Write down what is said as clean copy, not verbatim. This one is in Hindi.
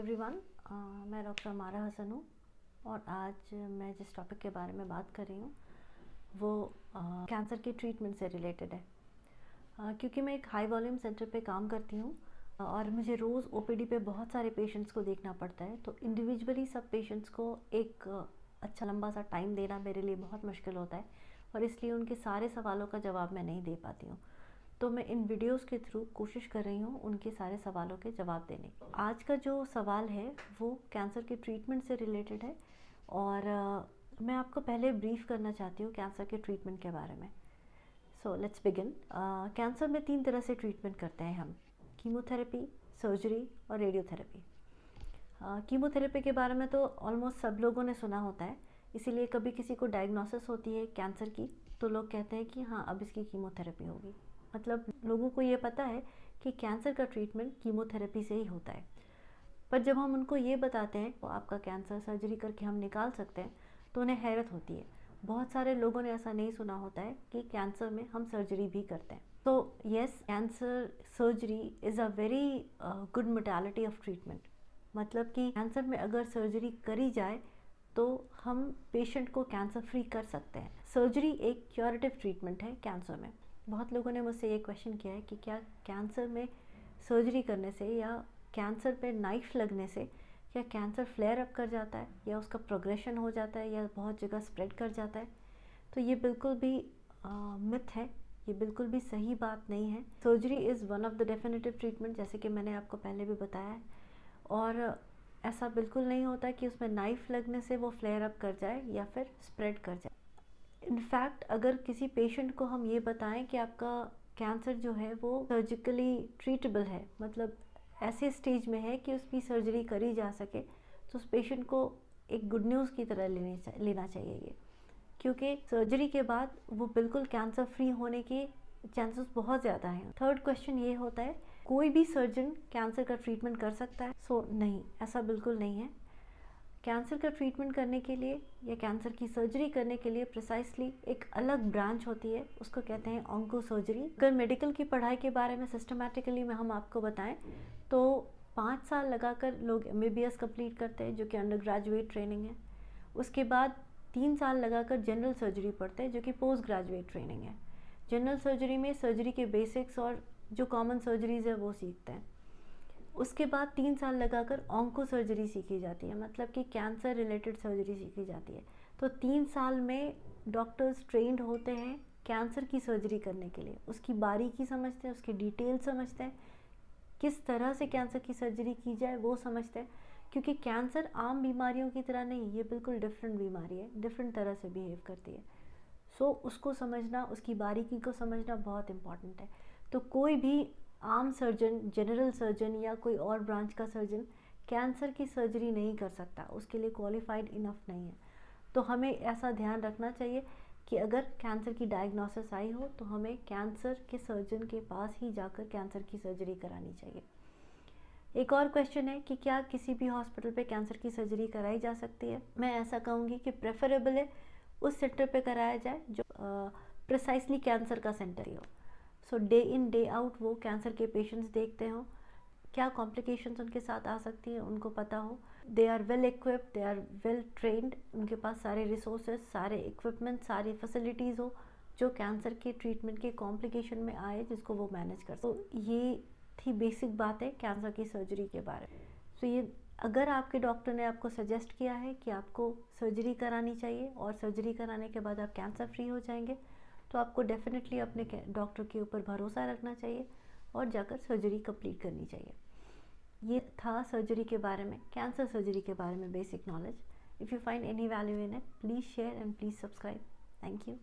एवरीवन, मैं डॉक्टर अमारा हसन हूँ और आज मैं जिस टॉपिक के बारे में बात कर रही हूँ वो कैंसर के ट्रीटमेंट से रिलेटेड है। क्योंकि मैं एक हाई वॉल्यूम सेंटर पे काम करती हूँ और मुझे रोज़ ओपीडी पे बहुत सारे पेशेंट्स को देखना पड़ता है, तो इंडिविजुअली सब पेशेंट्स को एक अच्छा लंबा सा टाइम देना मेरे लिए बहुत मुश्किल होता है और इसलिए उनके सारे सवालों का जवाब मैं नहीं दे पाती हूँ। तो मैं इन वीडियोस के थ्रू कोशिश कर रही हूँ उनके सारे सवालों के जवाब देने की। आज का जो सवाल है वो कैंसर के ट्रीटमेंट से रिलेटेड है और मैं आपको पहले ब्रीफ करना चाहती हूँ कैंसर के ट्रीटमेंट के बारे में। So let's begin. कैंसर में 3 तरह से ट्रीटमेंट करते हैं हम: कीमोथेरेपी, सर्जरी और रेडियोथेरेपी। कीमोथेरेपी के बारे में तो ऑलमोस्ट सब लोगों ने सुना होता है, इसीलिए कभी किसी को डायग्नोसिस होती है कैंसर की तो लोग कहते हैं कि हाँ अब इसकी कीमोथेरेपी होगी। मतलब लोगों को ये पता है कि कैंसर का ट्रीटमेंट कीमोथेरेपी से ही होता है। पर जब हम उनको ये बताते हैं तो आपका कैंसर सर्जरी करके हम निकाल सकते हैं तो उन्हें हैरत होती है। बहुत सारे लोगों ने ऐसा नहीं सुना होता है कि कैंसर में हम सर्जरी भी करते हैं। तो yes, cancer surgery is a very good modality of treatment. मतलब कि कैंसर में अगर सर्जरी करी जाए तो हम पेशेंट को कैंसर फ्री कर सकते हैं। सर्जरी एक क्यूरेटिव ट्रीटमेंट है कैंसर में। बहुत लोगों ने मुझसे ये क्वेश्चन किया है कि क्या कैंसर में सर्जरी करने से या कैंसर पे नाइफ लगने से क्या कैंसर फ्लेयर अप कर जाता है या उसका प्रोग्रेशन हो जाता है या बहुत जगह स्प्रेड कर जाता है। तो ये बिल्कुल भी मिथ है, ये बिल्कुल भी सही बात नहीं है। Surgery is one of the definitive treatment, जैसे कि मैंने आपको पहले भी बताया है, और ऐसा बिल्कुल नहीं होता कि उसमें नाइफ लगने से वो फ्लेयर अप कर जाए या फिर स्प्रेड कर जाए। इनफैक्ट अगर किसी पेशेंट को हम ये बताएं कि आपका कैंसर जो है वो सर्जिकली ट्रीटेबल है, मतलब ऐसे स्टेज में है कि उसकी सर्जरी करी जा सके, तो उस पेशेंट को एक गुड न्यूज़ की तरह लेना चाहिए ये, क्योंकि सर्जरी के बाद वो बिल्कुल कैंसर फ्री होने के चांसेस बहुत ज़्यादा हैं। थर्ड क्वेश्चन ये होता है, कोई भी सर्जन कैंसर का ट्रीटमेंट कर सकता है? नहीं, ऐसा बिल्कुल नहीं है। कैंसर का ट्रीटमेंट करने के लिए या कैंसर की सर्जरी करने के लिए प्रिसाइसली एक अलग ब्रांच होती है, उसको कहते हैं ऑन्को सर्जरी। अगर मेडिकल की पढ़ाई के बारे में सिस्टमैटिकली में हम आपको बताएं तो 5 साल लगाकर लोग MBBS कंप्लीट करते हैं, जो कि अंडर ग्रेजुएट ट्रेनिंग है। उसके बाद 3 साल लगाकर जनरल सर्जरी पढ़ते हैं, जो कि पोस्ट ग्रेजुएट ट्रेनिंग है। जनरल सर्जरी में सर्जरी के बेसिक्स और जो कॉमन सर्जरीज है वो सीखते हैं। उसके बाद 3 साल लगाकर ऑन्को सर्जरी सीखी जाती है, मतलब कि कैंसर रिलेटेड सर्जरी सीखी जाती है। तो 3 साल में डॉक्टर्स ट्रेंड होते हैं कैंसर की सर्जरी करने के लिए, उसकी बारीकी समझते हैं, उसकी डिटेल समझते हैं, किस तरह से कैंसर की सर्जरी की जाए वो समझते हैं। क्योंकि कैंसर आम बीमारियों की तरह नहीं, ये बिल्कुल डिफरेंट बीमारी है, डिफरेंट तरह से बिहेव करती है। सो उसको समझना, उसकी बारीकी को समझना बहुत इम्पॉर्टेंट है। तो कोई भी आम सर्जन, जनरल सर्जन या कोई और ब्रांच का सर्जन कैंसर की सर्जरी नहीं कर सकता, उसके लिए क्वालिफाइड इनफ नहीं है। तो हमें ऐसा ध्यान रखना चाहिए कि अगर कैंसर की डायग्नोसिस आई हो तो हमें कैंसर के सर्जन के पास ही जाकर कैंसर की सर्जरी करानी चाहिए। एक और क्वेश्चन है कि क्या किसी भी हॉस्पिटल पे कैंसर की सर्जरी कराई जा सकती है? मैं ऐसा कहूँगी कि प्रेफरेबल है उस सेंटर पे कराया जाए जो प्रिसाइसली कैंसर का सेंटर ही हो। सो डे इन डे आउट वो कैंसर के पेशेंट्स देखते हो, क्या कॉम्प्लिकेशंस उनके साथ आ सकती है उनको पता हो, they are well equipped, they are well trained, उनके पास सारे रिसोर्सेज, सारे इक्विपमेंट, सारी फैसिलिटीज़ हो जो कैंसर के ट्रीटमेंट के कॉम्प्लिकेशन में आए जिसको वो मैनेज कर। तो ये थी बेसिक बात है कैंसर की सर्जरी के बारे में। तो ये अगर आपके डॉक्टर ने आपको सजेस्ट किया है कि आपको सर्जरी करानी चाहिए और सर्जरी कराने के बाद आप कैंसर फ्री हो जाएंगे, तो आपको डेफिनेटली अपने डॉक्टर के ऊपर भरोसा रखना चाहिए और जाकर सर्जरी कंप्लीट करनी चाहिए। ये था सर्जरी के बारे में, कैंसर सर्जरी के बारे में basic knowledge. If you find any value in it, please share and please subscribe. Thank you.